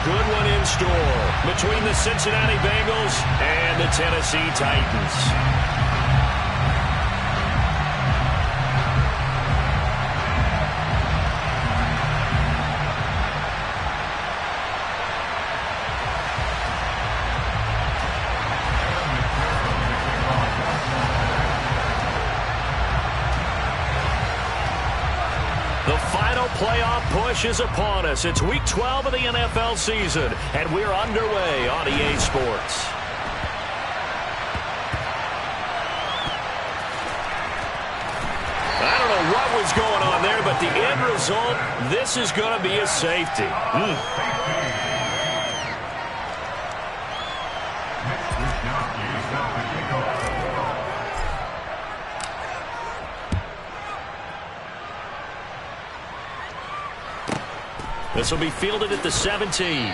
good one in store between the Cincinnati Bengals and the Tennessee Titans. The final playoff push is upon us. It's Week 12 of the NFL season, and we're underway on EA Sports. I don't know what was going on there, but the end result, this is going to be a safety. This will be fielded at the 17.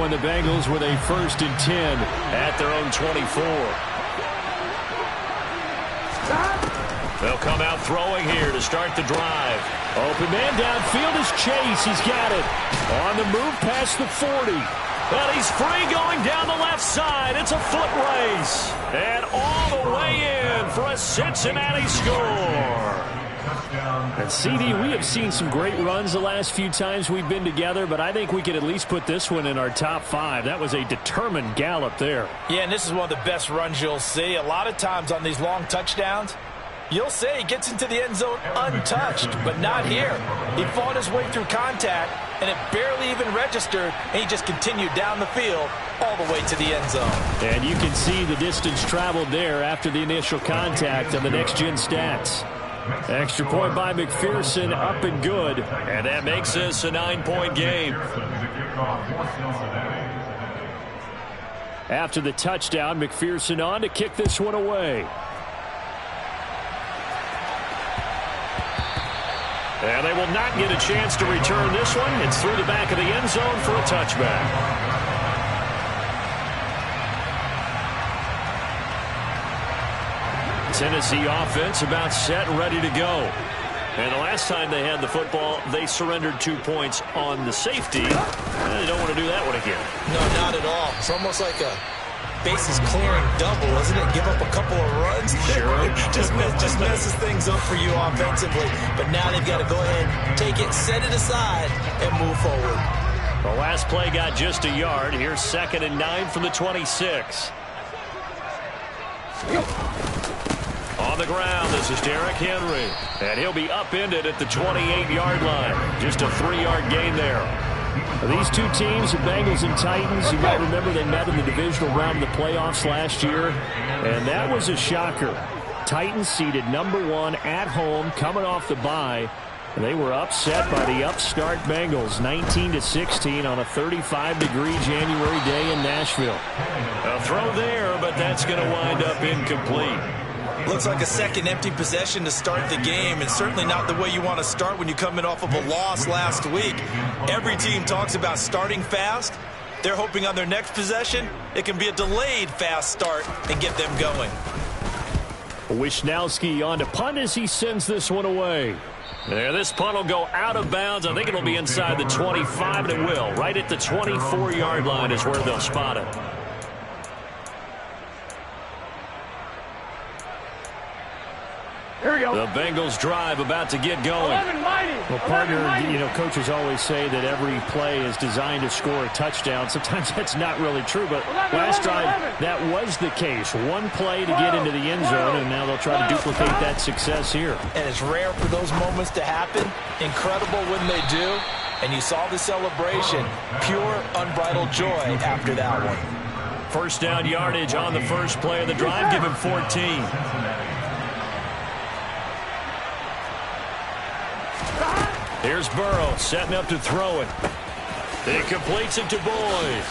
The Bengals with a 1st and 10 at their own 24. They'll come out throwing here to start the drive. Open man downfield is Chase. He's got it. On the move past the 40. Well, he's free going down the left side. It's a foot race. And all the way in for a Cincinnati score. And CD, we have seen some great runs the last few times we've been together, but I think we could at least put this one in our top 5. That was a determined gallop there. Yeah, and this is one of the best runs you'll see. A lot of times on these long touchdowns, you'll say he gets into the end zone untouched, but not here. He fought his way through contact, and it barely even registered, and he just continued down the field all the way to the end zone. And you can see the distance traveled there after the initial contact on the next-gen stats. Extra point by McPherson, up and good. And that makes this a 9-point game. After the touchdown, McPherson on to kick this one away. And they will not get a chance to return this one. It's through the back of the end zone for a touchback. Tennessee offense about set and ready to go. And the last time they had the football, they surrendered 2 points on the safety. They don't want to do that one again. No, not at all. It's almost like a bases clearing double, isn't it? Give up a couple of runs. Sure. just messes things up for you offensively. But now they've got to go ahead, take it, set it aside, and move forward. The last play got just a yard. Here's 2nd and 9 from the 26. On the ground, this is Derrick Henry. And he'll be upended at the 28-yard line. Just a 3-yard gain there. These two teams, the Bengals and Titans, you might remember they met in the divisional round of the playoffs last year. And that was a shocker. Titans seeded #1 at home, coming off the bye. They were upset by the upstart Bengals, 19-16 on a 35-degree January day in Nashville. A throw there, but that's going to wind up incomplete. Looks like a second empty possession to start the game, and certainly not the way you want to start when you're coming off of a loss last week. Every team talks about starting fast. They're hoping on their next possession, it can be a delayed fast start and get them going. Wisnowski on to punt as he sends this one away. Yeah, this punt will go out of bounds. I think it'll be inside the 25, and it will. Right at the 24-yard line is where they'll spot it. Here we go. The Bengals drive about to get going. Well, partner, coaches always say that every play is designed to score a touchdown. Sometimes that's not really true, but last drive, that was the case. One play to get into the end zone, and now they'll try to duplicate that success here. And it's rare for those moments to happen. Incredible when they do. And you saw the celebration. Pure, unbridled joy after that one. First down yardage on the first play of the drive. Give him 14. Here's Burrow setting up to throw it. He completes it to Boyd.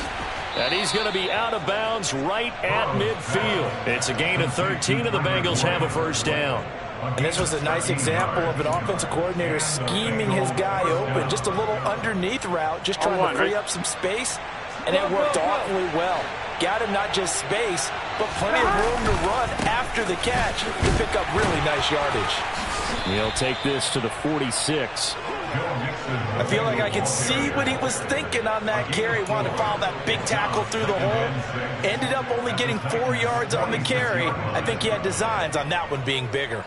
And he's going to be out of bounds right at midfield. It's a gain of 13, and the Bengals have a first down. And this was a nice example of an offensive coordinator scheming his guy open. Just a little underneath route, just trying to free up some space. And it worked awfully well. Got him not just space, but plenty of room to run after the catch to pick up really nice yardage. He'll take this to the 46. I feel like I can see what he was thinking on that carry. Wanted to follow that big tackle through the hole. Ended up only getting 4 yards on the carry. I think he had designs on that one being bigger.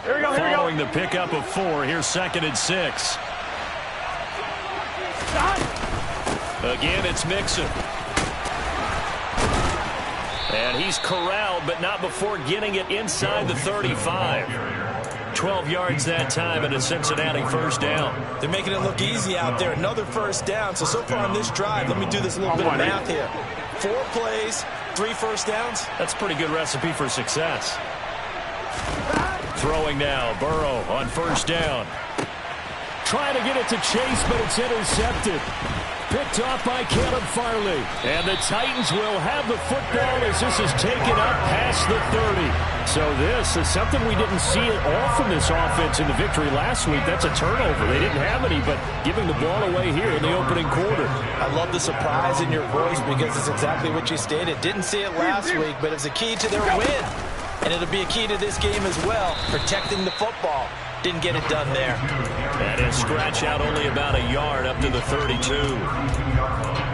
Here we go, Following the pickup of 4, here's 2nd and 6. Again, it's Mixon. And he's corralled, but not before getting it inside the 35. 12 yards that time, and a Cincinnati first down. They're making it look easy out there. Another first down. So far on this drive, let me do this little bit of math here. 4 plays, 3 first downs. That's a pretty good recipe for success. Throwing now, Burrow on first down. Trying to get it to Chase, but it's intercepted. Picked off by Caleb Farley. And the Titans will have the football as this is taken up past the 30. So this is something we didn't see at all from this offense in the victory last week. That's a turnover. They didn't have any, but giving the ball away here in the opening quarter. I love the surprise in your voice because it's exactly what you stated. Didn't see it last week, but it's a key to their win. And it'll be a key to this game as well, protecting the football. Didn't get it done there. And a scratch out only about a yard up to the 32.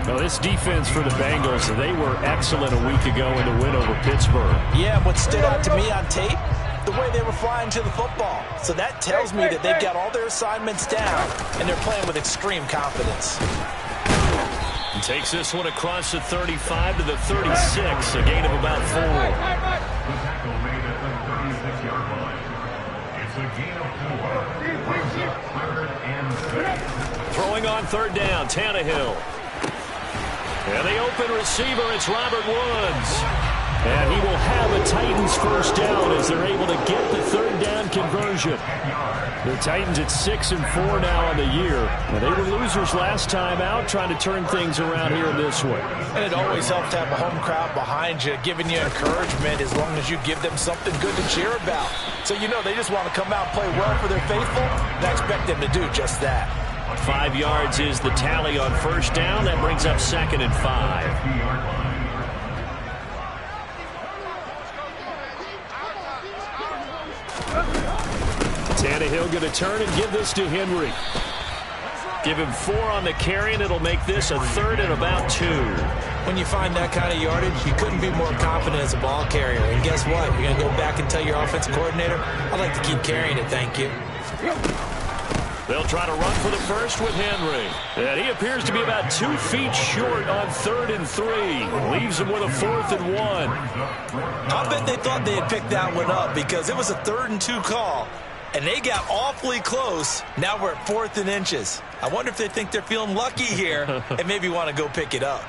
Well, this defense for the Bengals, they were excellent a week ago in the win over Pittsburgh. Yeah, what stood out to me on tape, the way they were flying to the football. So that tells me that they've got all their assignments down, and they're playing with extreme confidence. He takes this one across the 35 to the 36, a gain of about 4. Throwing on third down, Tannehill. And the open receiver, it's Robert Woods. And he will have a Titans first down as they're able to get the third down conversion. The Titans at 6-4 now on the year. And they were losers last time out, trying to turn things around here in this one. And it always helps to have a home crowd behind you, giving you encouragement as long as you give them something good to cheer about. So you know they just want to come out and play well for their faithful, and I expect them to do just that. 5 yards is the tally on first down. That brings up 2nd and 5. Tannehill going to turn and give this to Henry. Give him 4 on the carry, and it'll make this a 3rd and about 2. When you find that kind of yardage, you couldn't be more confident as a ball carrier. And guess what? You're going to go back and tell your offensive coordinator, I'd like to keep carrying it, thank you. They'll try to run for the first with Henry. And he appears to be about 2 feet short on 3rd and 3. Leaves him with a 4th and 1. I bet they thought they had picked that one up because it was a 3rd and 2 call. And they got awfully close. Now we're at 4th and inches. I wonder if they think they're feeling lucky here and maybe want to go pick it up.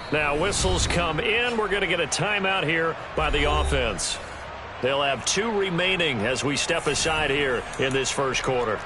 Now whistles come in. We're going to get a timeout here by the offense. They'll have 2 remaining as we step aside here in this first quarter.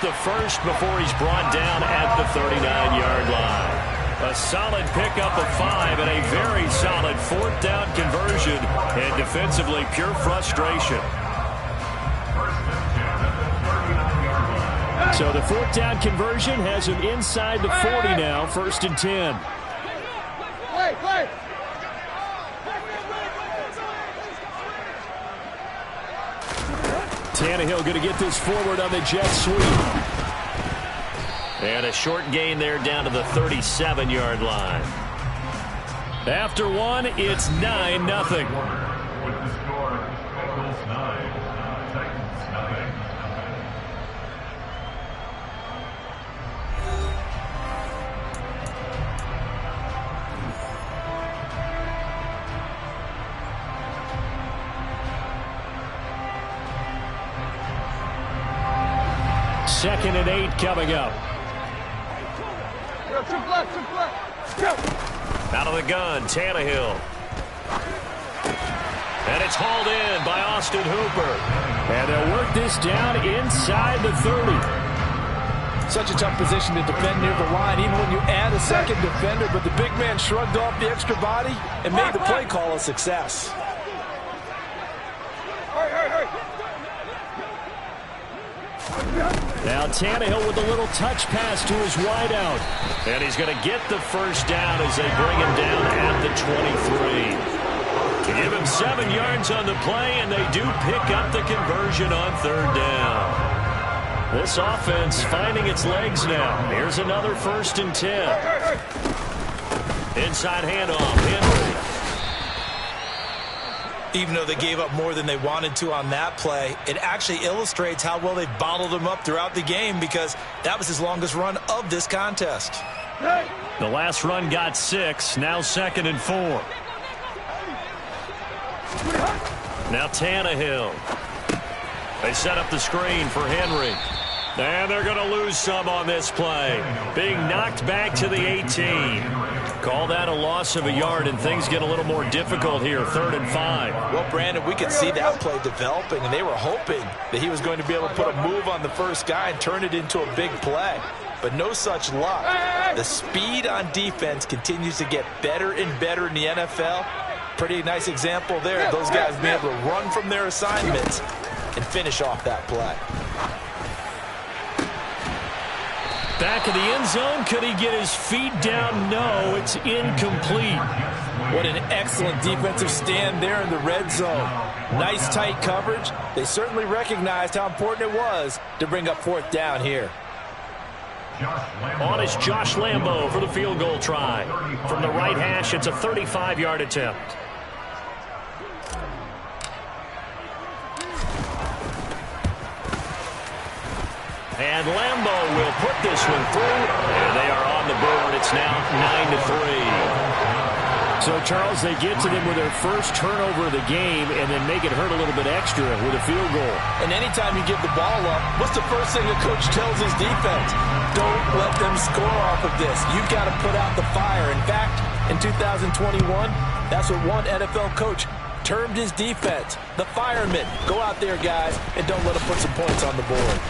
The first before he's brought down at the 39-yard line. A solid pickup of 5 and a very solid 4th down conversion, and defensively pure frustration. So the 4th down conversion has him inside the 40 now, 1st and 10. Tannehill going to get this forward on the jet sweep. And a short gain there down to the 37-yard line. After one, it's 9-0. Second and 8 coming up. Out of the gun, Tannehill. And it's hauled in by Austin Hooper. And they'll work this down inside the 30. Such a tough position to defend near the line, even when you add a second defender. But the big man shrugged off the extra body and made the play call a success. Now Tannehill with a little touch pass to his wideout. And he's going to get the first down as they bring him down at the 23. Give him 7 yards on the play, and they do pick up the conversion on third down. This offense finding its legs now. Here's another 1st and 10. Inside handoff, Henry. Even though they gave up more than they wanted to on that play, it actually illustrates how well they've bottled him up throughout the game, because that was his longest run of this contest. The last run got 6, now 2nd and 4. Now Tannehill. They set up the screen for Henry. And they're going to lose some on this play. Being knocked back to the 18. Call that a loss of a yard, and things get a little more difficult here, 3rd and 5. Well, Brandon, we could see that play developing, and they were hoping that he was going to be able to put a move on the first guy and turn it into a big play. But no such luck. The speed on defense continues to get better and better in the NFL. Pretty nice example there. Those guys being able to run from their assignments and finish off that play. Back of the end zone. Could he get his feet down? No, it's incomplete. What an excellent defensive stand there in the red zone. Nice tight coverage. They certainly recognized how important it was to bring up 4th down here. On is Josh Lambo for the field goal try. From the right hash, it's a 35-yard attempt. And Lambo will put this one through, and they are on the board. It's now 9-3. So, Charles, they get to them with their first turnover of the game and then make it hurt a little bit extra with a field goal. And anytime you give the ball up, what's the first thing a coach tells his defense? Don't let them score off of this. You've got to put out the fire. In fact, in 2021, that's what one NFL coach termed his defense, the firemen. Go out there, guys, and don't let them put some points on the board.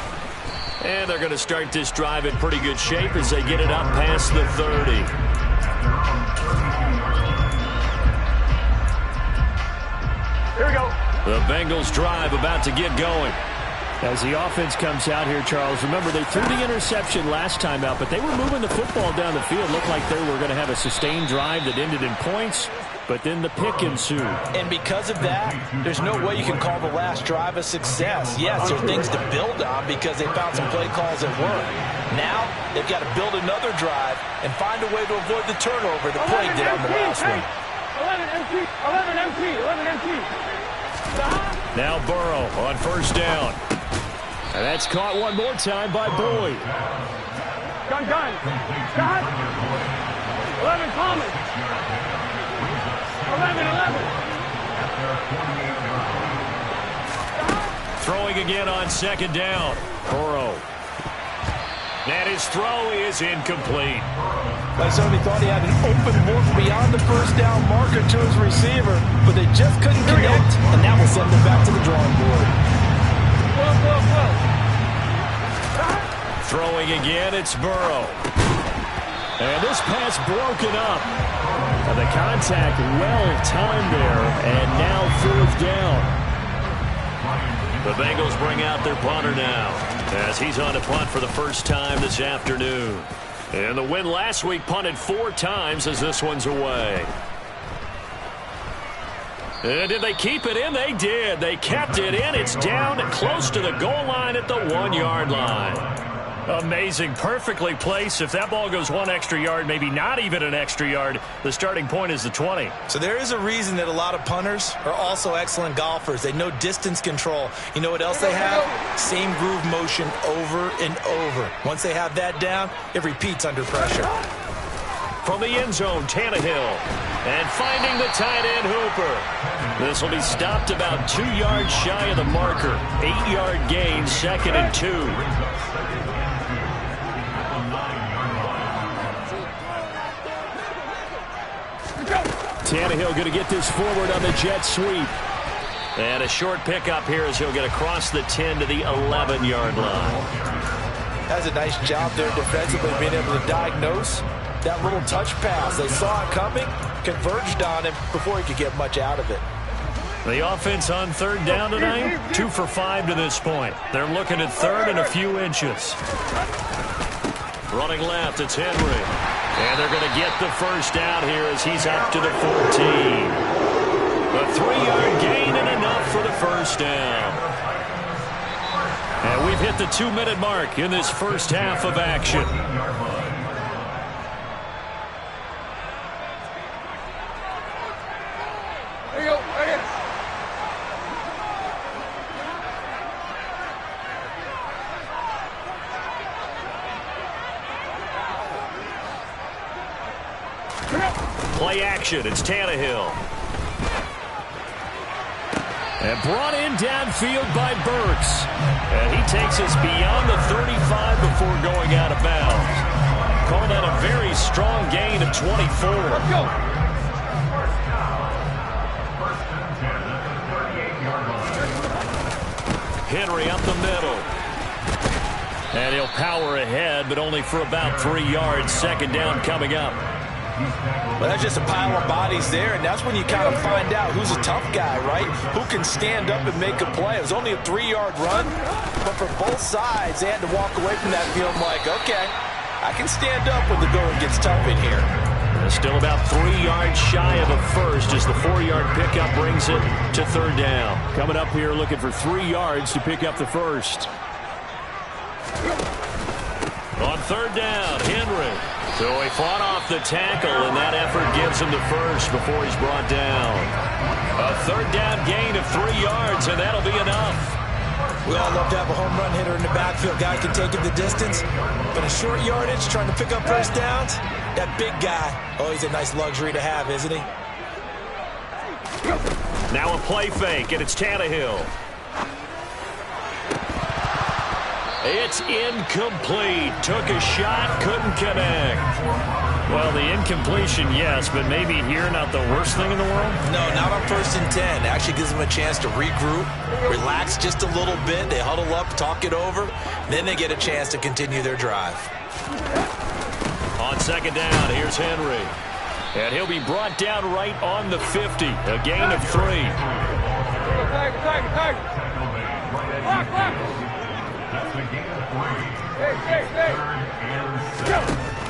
And they're going to start this drive in pretty good shape as they get it up past the 30. Here we go. The Bengals drive about to get going. As the offense comes out here, Charles, remember they threw the interception last time out, but they were moving the football down the field. Looked like they were going to have a sustained drive that ended in points, but then the pick ensued. And because of that, there's no way you can call the last drive a success. Yes, there are things to build on because they found some play calls that work. Now, they've got to build another drive and find a way to avoid the turnover that plagued it on the last one. 11 empty. Now Burrow on 1st down. And that's caught one more time by Boyd. Gun. Got 11 Thomas. 11. Throwing again on 2nd down. Burrow. And his throw is incomplete. I certainly thought he had an open look beyond the 1st down marker to his receiver, but they just couldn't connect, and that will send them back to the drawing board. Throwing again, it's Burrow. And this pass broken up. And the contact well-timed there, and now 4th down. The Bengals bring out their punter now, as he's on to punt for the first time this afternoon. And the win last week punted 4 times as this one's away. And did they keep it in? They did. They kept it in. It's down close to the goal line at the 1-yard line. Amazing. Perfectly placed. If that ball goes one extra yard, maybe not even an extra yard, the starting point is the 20. So there is a reason that a lot of punters are also excellent golfers. They know distance control. You know what else they have? Same groove motion over and over. Once they have that down, it repeats under pressure. From the end zone, Tannehill. And finding the tight end, Hooper. This will be stopped about 2 yards shy of the marker. 8-yard gain, 2nd and 2. Tannehill going to get this forward on the jet sweep. And a short pickup here as he'll get across the 10 to the 11-yard line. That's a nice job there defensively, being able to diagnose that little touch pass. They saw it coming, converged on him before he could get much out of it. The offense on 3rd down tonight, 2 for 5 to this point. They're looking at 3rd and a few inches. Running left, it's Henry. And they're going to get the first down here as he's up to the 14. A 3-yard gain and enough for the first down. And we've hit the 2-minute mark in this first half of action. There you go, right here. Play action, it's Tannehill. And brought in downfield by Burks. And he takes us beyond the 35 before going out of bounds. Call that a very strong gain of 24. Let's go. Henry up the middle. And he'll power ahead, but only for about 3 yards. 2nd down coming up. Well, that's just a pile of bodies there, and that's when you kind of find out who's a tough guy, right? Who can stand up and make a play. It was only a 3-yard run, but for both sides, they had to walk away from that feeling like, okay, I can stand up when the going gets tough in here. Still about 3 yards shy of a first as the 4-yard pickup brings it to 3rd down. Coming up here looking for 3 yards to pick up the first. On 3rd down, Henry. So he fought off the tackle, and that effort gives him the first before he's brought down. A 3rd down gain of 3 yards, and that'll be enough. We all love to have a home run hitter in the backfield. Guy can take it the distance, but a short yardage, trying to pick up first downs, that big guy, oh, he's a nice luxury to have, isn't he? Now a play fake, and it's Tannehill. It's incomplete. Took a shot, couldn't connect. Well, the incompletion, yes, but maybe here not the worst thing in the world? No, not on 1st and 10. Actually gives them a chance to regroup, relax just a little bit. They huddle up, talk it over. Then they get a chance to continue their drive. On 2nd down, here's Henry. And he'll be brought down right on the 50. A gain of 3. Tag. Block.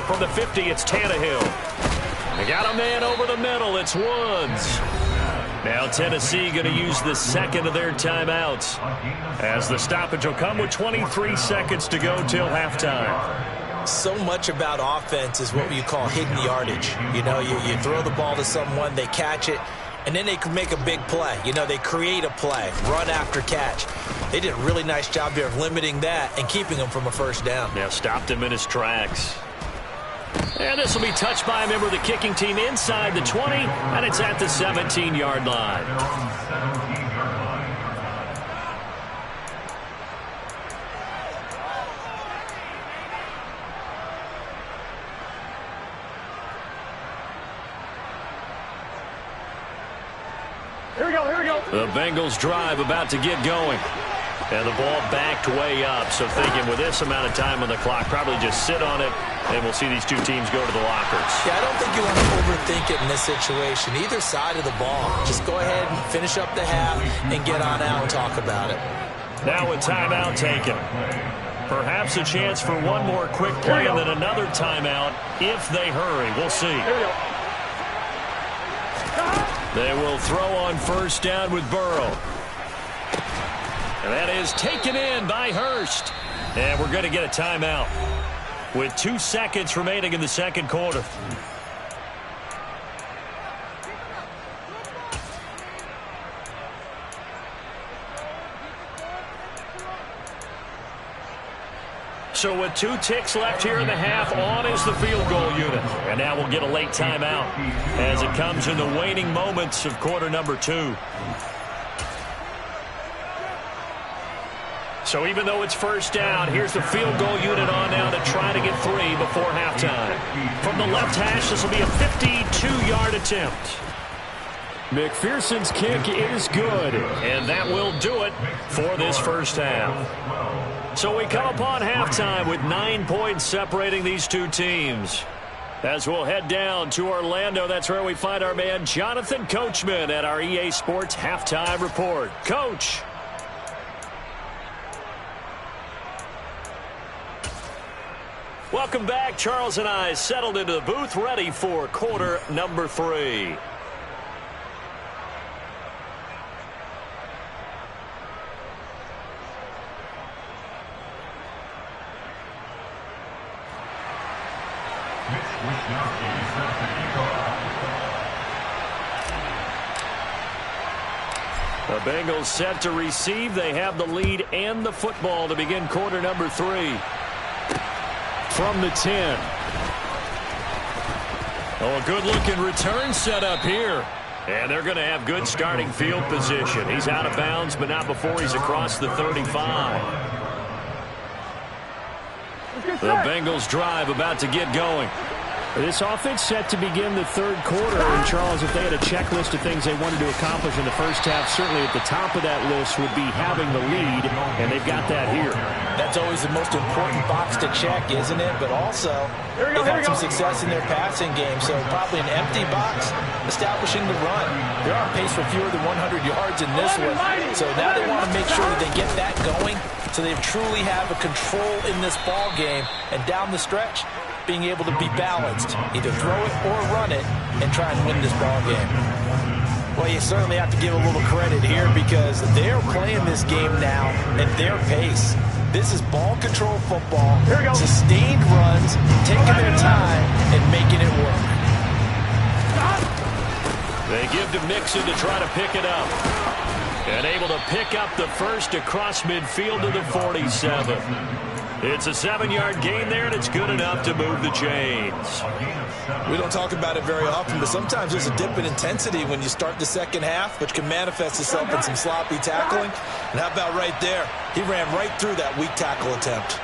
From the 50, it's Tannehill. They got a man over the middle. It's Woods. Now Tennessee going to use the 2nd of their timeouts as the stoppage will come with 23 seconds to go till halftime. So much about offense is what you call hidden yardage. You know, you throw the ball to someone, they catch it, and then they can make a big play. You know, they create a play, run after catch. They did a really nice job there of limiting that and keeping him from a first down. Now stopped him in his tracks. And this will be touched by a member of the kicking team inside the 20, and it's at the 17-yard line. Here we go. The Bengals drive about to get going. And the ball backed way up. So thinking with this amount of time on the clock, probably just sit on it, and we'll see these two teams go to the lockers. Yeah, I don't think you want to overthink it in this situation. Either side of the ball. Just go ahead and finish up the half and get on out and talk about it. Now a timeout taken. Perhaps a chance for one more quick play and then another timeout if they hurry. We'll see. They will throw on first down with Burrow. And that is taken in by Hurst. And we're going to get a timeout with 2 seconds remaining in the second quarter. So with 2 ticks left here in the half, on is the field goal unit. And now we'll get a late timeout as it comes in the waning moments of quarter number 2. So even though it's first down, here's the field goal unit on now to try to get 3 before halftime. From the left hash, this will be a 52-yard attempt. McPherson's kick is good, and that will do it for this first half. So we come upon halftime with 9 points separating these two teams. As we'll head down to Orlando, that's where we find our man Jonathan Coachman at our EA Sports Halftime Report. Coach. Welcome back. Charles and I settled into the booth, ready for quarter number 3. The Bengals set to receive. They have the lead and the football to begin quarter number 3. From the 10. Oh, a good-looking return set up here. And they're going to have good starting field position. He's out of bounds, but not before he's across the 35. The Bengals drive about to get going. This offense set to begin the third quarter. And, Charles, if they had a checklist of things they wanted to accomplish in the first half, certainly at the top of that list would be having the lead, and they've got that here. That's always the most important box to check, isn't it? But also, they've had some success in their passing game, so probably an empty box, establishing the run. They're on pace for fewer than 100 yards in this one, so now they want to make sure that they get that going so they truly have a control in this ball game, and down the stretch, being able to be balanced, either throw it or run it, and try and win this ball game. Well, you certainly have to give a little credit here because they're playing this game now at their pace. This is ball control football, sustained runs, taking their time, and making it work. They give to Mixon to try to pick it up. And able to pick up the first across midfield to the 47. It's a 7-yard gain there, and it's good enough to move the chains. We don't talk about it very often, but sometimes there's a dip in intensity when you start the second half, which can manifest itself in some sloppy tackling. And how about right there? He ran right through that weak tackle attempt.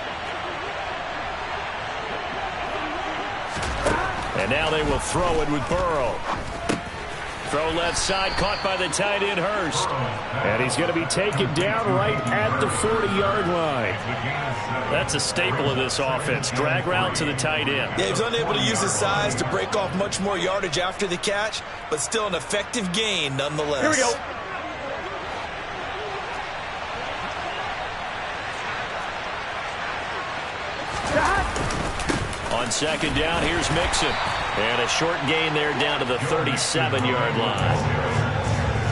And now they will throw it with Burrow. Throw left side, caught by the tight end, Hurst. And he's going to be taken down right at the 40-yard line. That's a staple of this offense. Drag route to the tight end. Yeah, he was unable to use his size to break off much more yardage after the catch, but still an effective gain nonetheless. Here we go. On second down, here's Mixon. And a short gain there down to the 37-yard line.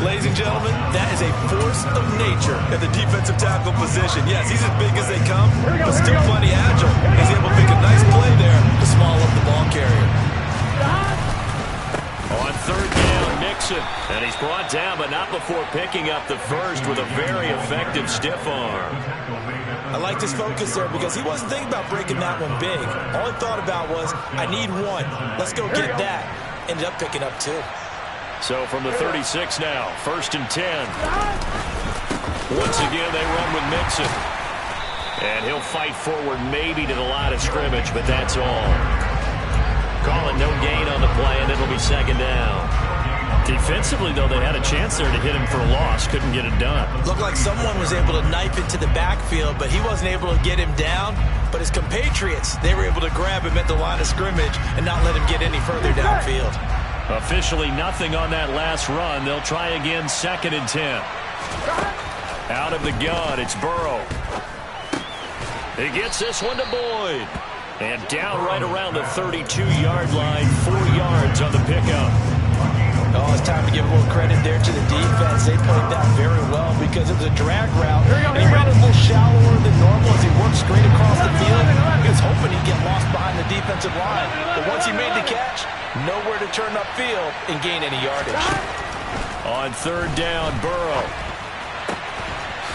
Ladies and gentlemen, that is a force of nature at the defensive tackle position. Yes, he's as big as they come, but still plenty agile. He's able to make a nice play there to small up the ball carrier. On third down, Mixon. And he's brought down, but not before picking up the first with a very effective stiff arm. I liked his focus there because he wasn't thinking about breaking that one big. All he thought about was, I need one. Let's go get that. Ended up picking up 2. So from the 36 now, 1st and 10. Once again, they run with Mixon. And he'll fight forward maybe to the line of scrimmage, but that's all. Call it no gain on the play, and it'll be second down. Defensively, though, they had a chance there to hit him for a loss. Couldn't get it done. Looked like someone was able to knife into the backfield, but he wasn't able to get him down. But his compatriots, they were able to grab him at the line of scrimmage and not let him get any further downfield. Officially nothing on that last run. They'll try again, 2nd and 10. Out of the gun, it's Burrow. He gets this one to Boyd. And down right around the 32-yard line, 4 yards on the pickup. Oh, it's time to give a little credit there to the defense. They played that very well because it was a drag route. And he ran it a little shallower than normal as he worked straight across the field. He was hoping he'd get lost behind the defensive line. But once he made the catch, nowhere to turn upfield and gain any yardage. On third down, Burrow.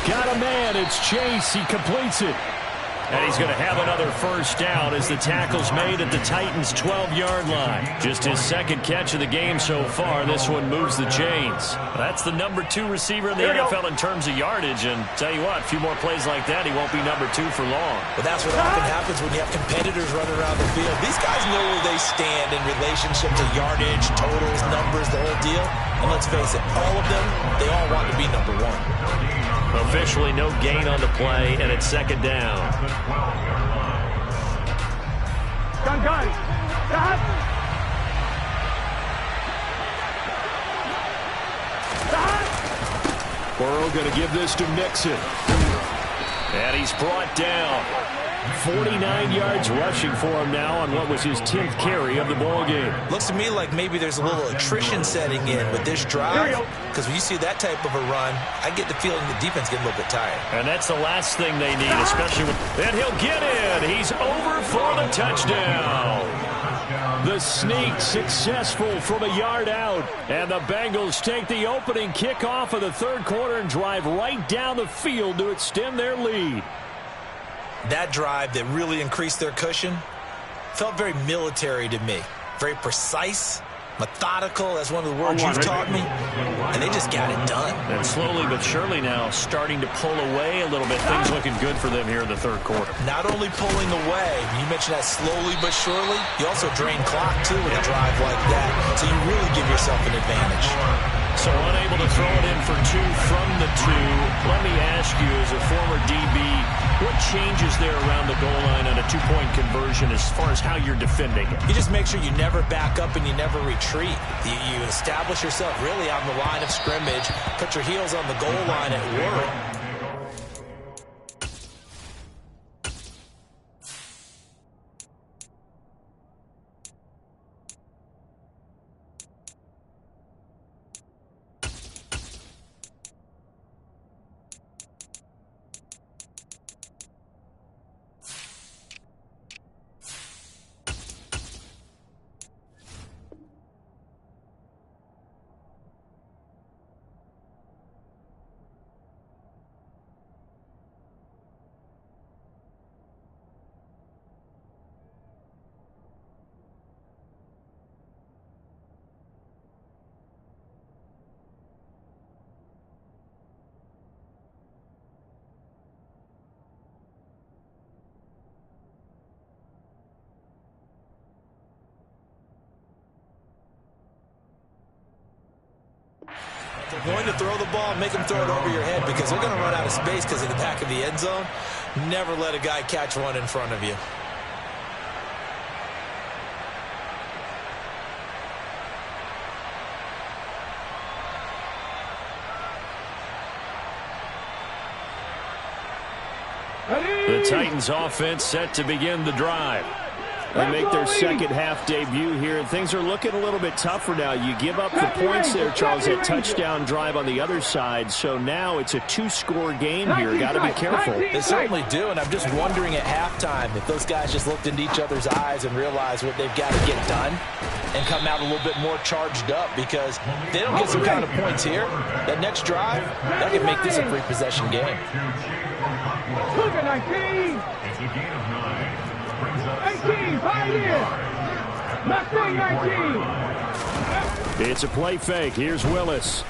Got a man. It's Chase. He completes it. And he's going to have another first down as the tackle's made at the Titans' 12-yard line. Just his second catch of the game so far. This one moves the chains. That's the number 2 receiver in the NFL in terms of yardage. And tell you what, a few more plays like that, he won't be number 2 for long. But that's what often happens when you have competitors running around the field. These guys know where they stand in relationship to yardage, totals, numbers, the whole deal. And let's face it, all of them, they all want to be number 1. Officially no gain on the play, and it's second down. Gun. Gun. Burrow going to give this to Mixon. And he's brought down. 49 yards rushing for him now on what was his 10th carry of the ballgame. Looks to me like maybe there's a little attrition setting in with this drive, because when you see that type of a run, I get the feeling the defense getting a little bit tired. And that's the last thing they need, especially when... And he'll get in. He's over for the touchdown. The sneak successful from a yard out. And the Bengals take the opening kickoff of the third quarter and drive right down the field to extend their lead. That drive that really increased their cushion felt very military to me. Very precise, methodical, that's one of the words you've taught me. And they just got it done. And slowly but surely now starting to pull away a little bit. Things looking good for them here in the third quarter. Not only pulling away, you mentioned that slowly but surely, you also drain clock too with a drive like that. So you really give yourself an advantage. So unable to throw it in for 2 from the 2. Let me ask you, as a former DB, what changes there around the goal line on a 2-point conversion as far as how you're defending it? You just make sure you never back up and you never retreat. You establish yourself really on the line of scrimmage, put your heels on the goal line at work. They're going to throw the ball, make them throw it over your head because they're going to run out of space because of the back of the end zone. Never let a guy catch one in front of you. The Titans offense set to begin the drive. They make their second half debut here, and things are looking a little bit tougher now. You give up the points there, Charles, that touchdown drive on the other side. So now it's a 2-score game here. Got to be careful. They certainly do, and I'm just wondering at halftime if those guys just looked into each other's eyes and realized what they've got to get done and come out a little bit more charged up, because if they don't get some kind of points here, that next drive, that could make this a 3-possession game. Look at 19. 18, 5 years. Not 19. It's a play fake. Here's Willis.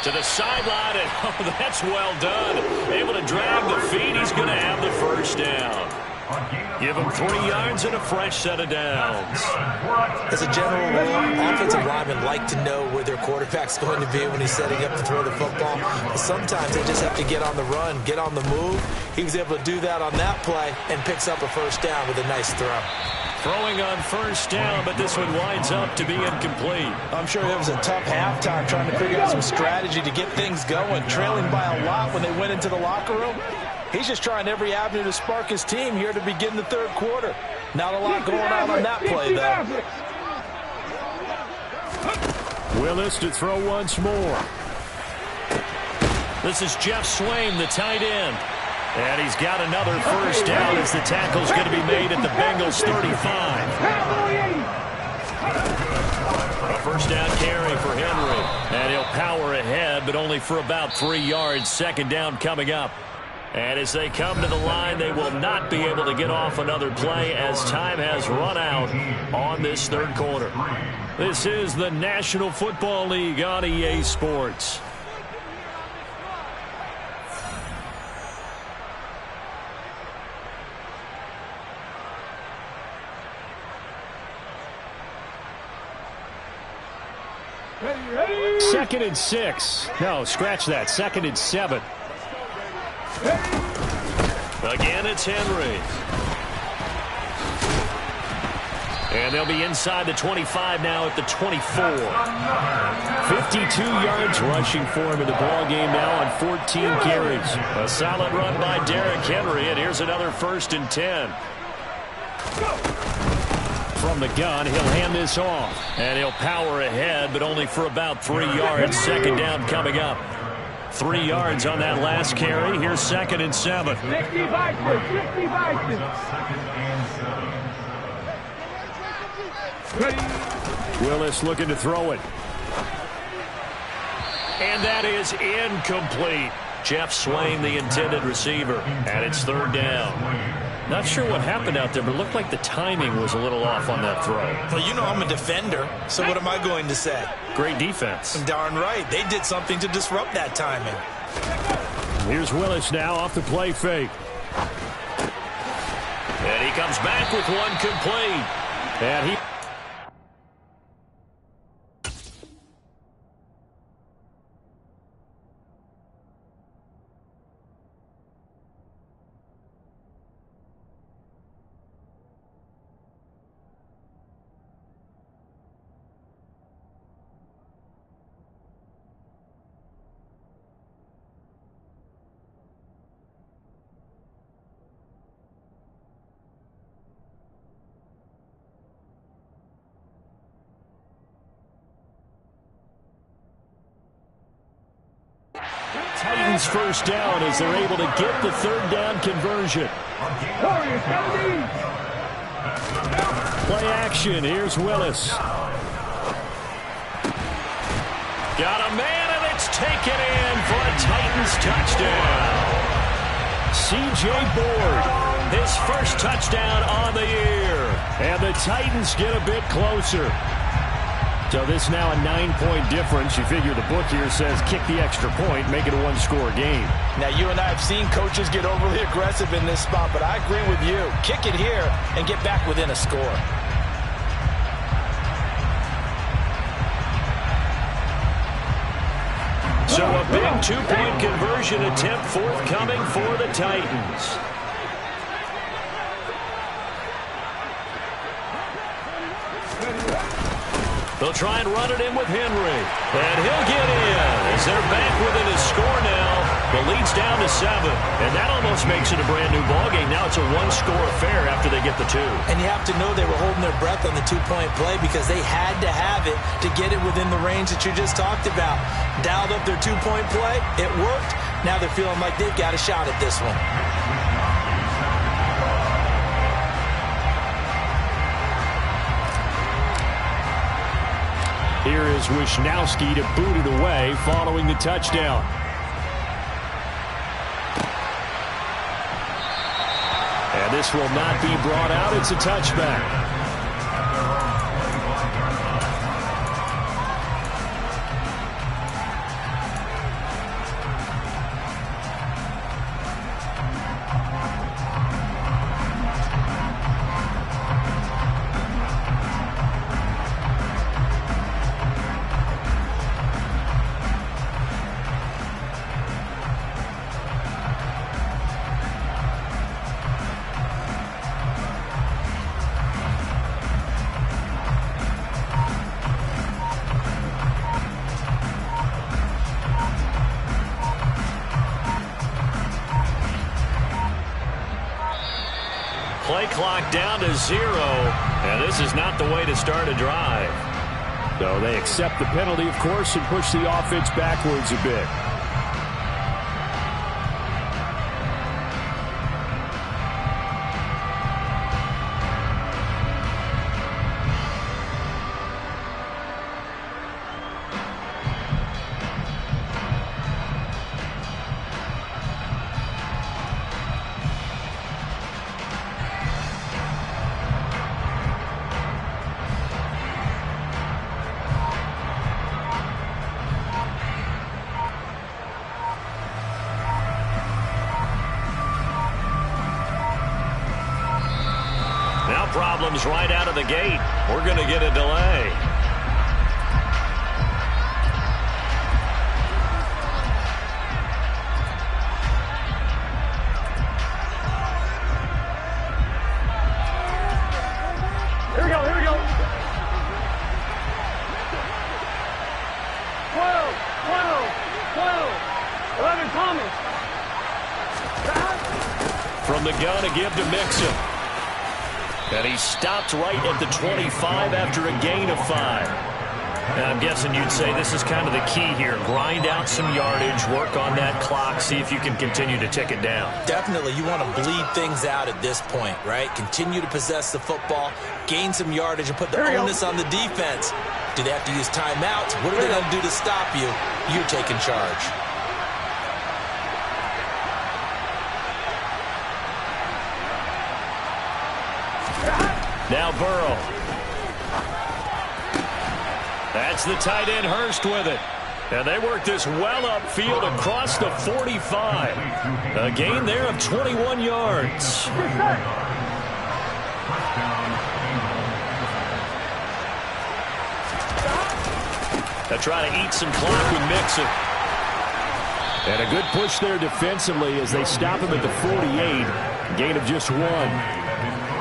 To the sideline, and oh, that's well done. Able to drag the feet. He's going to have the first down. Give him 3 yards and a fresh set of downs. As a general rule, offensive linemen like to know where their quarterback's going to be when he's setting up to throw the football. But sometimes they just have to get on the run, get on the move. He was able to do that on that play and picks up a first down with a nice throw. Throwing on first down, but this one winds up to be incomplete. I'm sure it was a tough halftime trying to figure out some strategy to get things going, trailing by a lot when they went into the locker room. He's just trying every avenue to spark his team here to begin the third quarter. Not a lot going on that play, though. Willis to throw once more. This is Jeff Swain, the tight end. And he's got another first down as the tackle's going to be made at the Bengals 35. A first down carry for Henry. And he'll power ahead, but only for about 3 yards. Second down coming up. And as they come to the line, they will not be able to get off another play as time has run out on this third quarter. This is the National Football League on EA Sports. Second and 6. No, scratch that. Second and 7. Again, it's Henry. And they'll be inside the 25 now at the 24. 52 yards rushing for him in the ballgame now on 14 carries. A solid run by Derrick Henry, and here's another 1st and 10. From the gun, he'll hand this off. And he'll power ahead, but only for about 3 yards. Second down coming up. 3 yards on that last carry. Here's 2nd and 7. 60 Willis looking to throw it. And that is incomplete. Jeff Swain, the intended receiver. And it's 3rd down. Not sure what happened out there, but it looked like the timing was a little off on that throw. Well, you know I'm a defender, so what am I going to say? Great defense. Darn right. They did something to disrupt that timing. Here's Willis now off the play fake. And he comes back with one complete. And he... Titans first down as they're able to get the 3rd down conversion. Play action. Here's Willis. Got a man, and it's taken in for a Titans touchdown. C.J. Board, his first touchdown on the year. And the Titans get a bit closer. So this now a 9-point difference. You figure the book here says kick the extra point, make it a 1-score game. Now, you and I have seen coaches get overly aggressive in this spot, but I agree with you. Kick it here and get back within a score. So a big 2-point conversion attempt forthcoming for the Titans. They'll try and run it in with Henry. And he'll get in as they're back within a score now. The lead's down to 7. And that almost makes it a brand new ballgame. Now it's a 1-score affair after they get the 2. And you have to know they were holding their breath on the 2-point play because they had to have it to get it within the range that you just talked about. Dialed up their 2-point play. It worked. Now they're feeling like they've got a shot at this one. Here is Wisnowski to boot it away following the touchdown. And this will not be brought out. It's a touchback. Play clock down to 0, and this is not the way to start a drive. So they accept the penalty, of course, and push the offense backwards a bit. problems right out of the gate. We're going to get a delay. Here we go, here we go. 12, 11 Thomas. From the gun, a give to Mixon. And he stopped right at the 25 after a gain of 5. And I'm guessing you'd say this is kind of the key here. Grind out some yardage, work on that clock, see if you can continue to tick it down. Definitely, you want to bleed things out at this point, right? Continue to possess the football, gain some yardage, and put the onus on the defense. Do they have to use timeouts? What are they going to do to stop you? You're taking charge. Now Burrow. That's the tight end Hurst with it. And they work this well upfield across the 45. A gain there of 21 yards. They'll try to eat some clock with Mixon. And a good push there defensively as they stop him at the 48. Gain of just 1.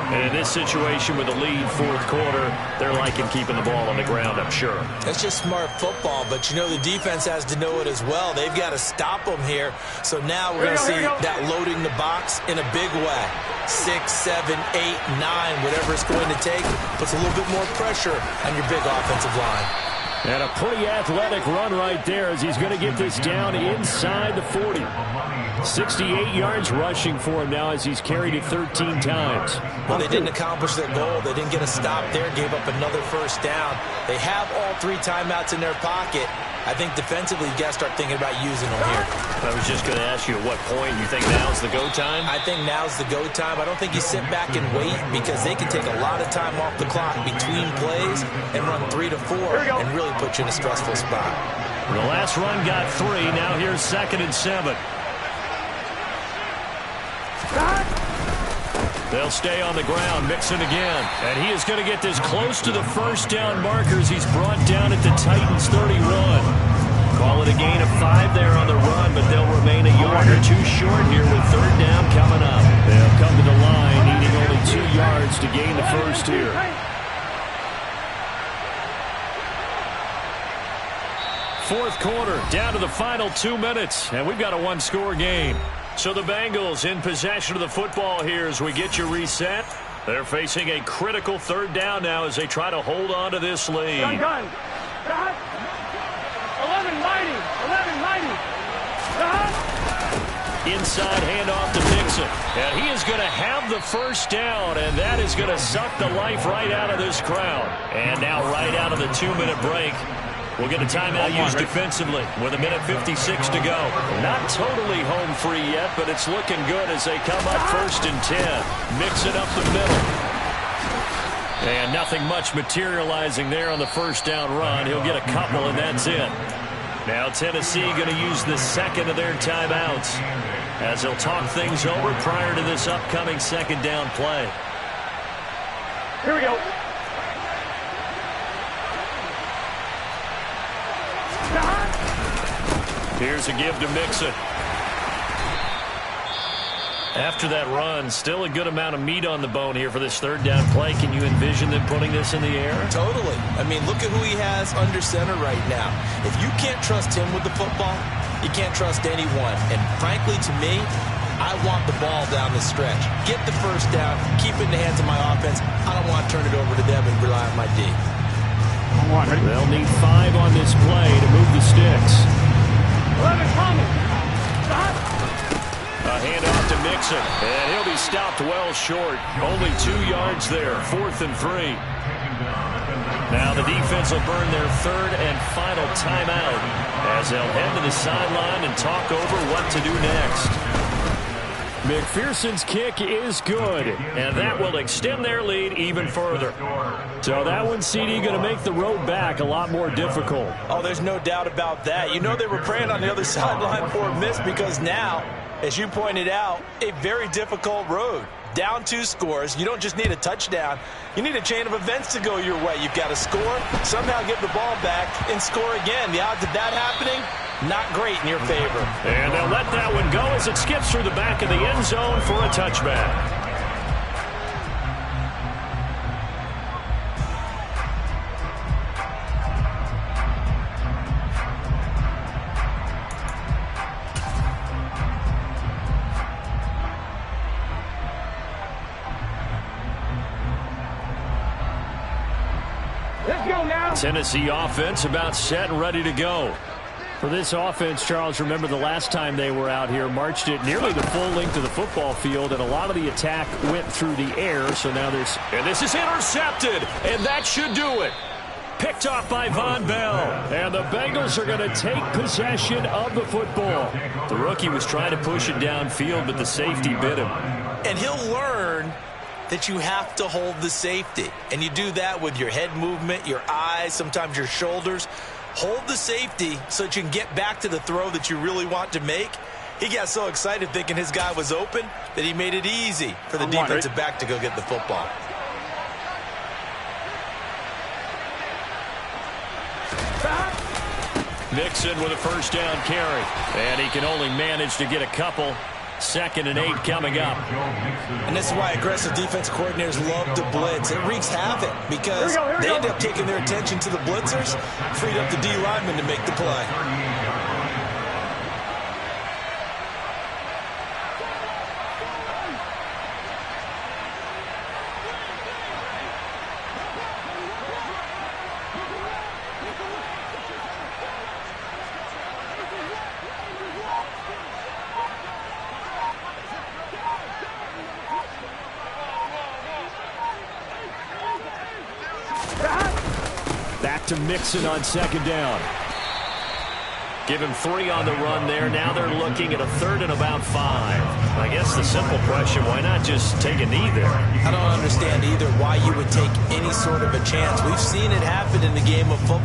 And in this situation with the lead fourth quarter, they're liking keeping the ball on the ground, I'm sure. That's just smart football, but you know the defense has to know it as well. They've got to stop them here. So now we're going to see that loading the box in a big way. 6, 7, 8, 9, whatever it's going to take, puts a little bit more pressure on your big offensive line. And a pretty athletic run right there as he's going to get this down inside the 40. 68 yards rushing for him now as he's carried it 13 times. Well, they didn't accomplish their goal. They didn't get a stop there, gave up another first down. They have all 3 timeouts in their pocket. I think defensively, you got to start thinking about using them here. I was just going to ask you at what point you think now's the go time? I think now's the go time. I don't think you sit back and wait because they can take a lot of time off the clock between plays and run 3 to 4 and really put you in a stressful spot. The last run got 3. Now here's 2nd and 7. They'll stay on the ground. Mixon again. And he is going to get this close to the first down markers. He's brought down at the Titans 31. Call it a gain of 5 there on the run, but they'll remain a yard or 2 short here with 3rd down coming up. They'll come to the line, needing only 2 yards to gain the first here. Fourth quarter, down to the final 2 minutes, and we've got a 1-score game. So the Bengals in possession of the football here as we get you reset. They're facing a critical 3rd down now as they try to hold on to this lead. 11 mighty. Inside handoff to Mixon. And he is going to have the first down, and that is going to suck the life right out of this crowd. And now right out of the 2-minute break, we'll get a timeout used defensively with 1:56 to go. Not totally home free yet, but it's looking good as they come up 1st and 10. Mix it up the middle. And nothing much materializing there on the first down run. He'll get a couple, and that's it. Now Tennessee going to use the 2nd of their timeouts as they'll talk things over prior to this upcoming 2nd down play. Here we go. Here's a give to Mixon. After that run, still a good amount of meat on the bone here for this 3rd down play. Can you envision them putting this in the air? Totally. I mean, look at who he has under center right now. If you can't trust him with the football, you can't trust anyone. And frankly, to me, I want the ball down the stretch. Get the first down, keep it in the hands of my offense. I don't want to turn it over to them and rely on my D. They'll need 5 on this play to move the sticks. 11 Thomas. A handoff to Mixon, and he'll be stopped well short. Only 2 yards there, 4th and 3. Now the defense will burn their 3rd and final timeout as they'll head to the sideline and talk over what to do next. McPherson's kick is good, and that will extend their lead even further. So that one, CD, going to make the road back a lot more difficult. Oh, there's no doubt about that. You know they were praying on the other sideline for a miss because now, as you pointed out, a very difficult road. down 2 scores. You don't just need a touchdown. You need a chain of events to go your way. You've got to score, somehow get the ball back, and score again. The odds of that happening, not great in your favor. And they'll let that one go as it skips through the back of the end zone for a touchback. Let's go now. Tennessee offense about set and ready to go. For this offense, Charles, remember the last time they were out here, marched it nearly the full length of the football field, and a lot of the attack went through the air. So now there's... And this is intercepted, and that should do it. Picked off by Von Bell. And the Bengals are going to take possession of the football. The rookie was trying to push it downfield, but the safety bit him. And he'll learn that you have to hold the safety. And you do that with your head movement, your eyes, sometimes your shoulders. Hold the safety so that you can get back to the throw that you really want to make. He got so excited thinking his guy was open that he made it easy for the defensive back to go get the football. Nixon with a first down carry. And he can only manage to get a couple. 2nd and 8 coming up. And this is why aggressive defense coordinators love to blitz. It wreaks havoc because they end up taking their attention to the blitzers, freed up the D lineman to make the play. Back to Mixon on 2nd down. Give him 3 on the run there. Now they're looking at a 3rd and about 5. I guess the simple question, why not just take a knee there? I don't understand either why you would take any sort of a chance. We've seen it happen in the game of football.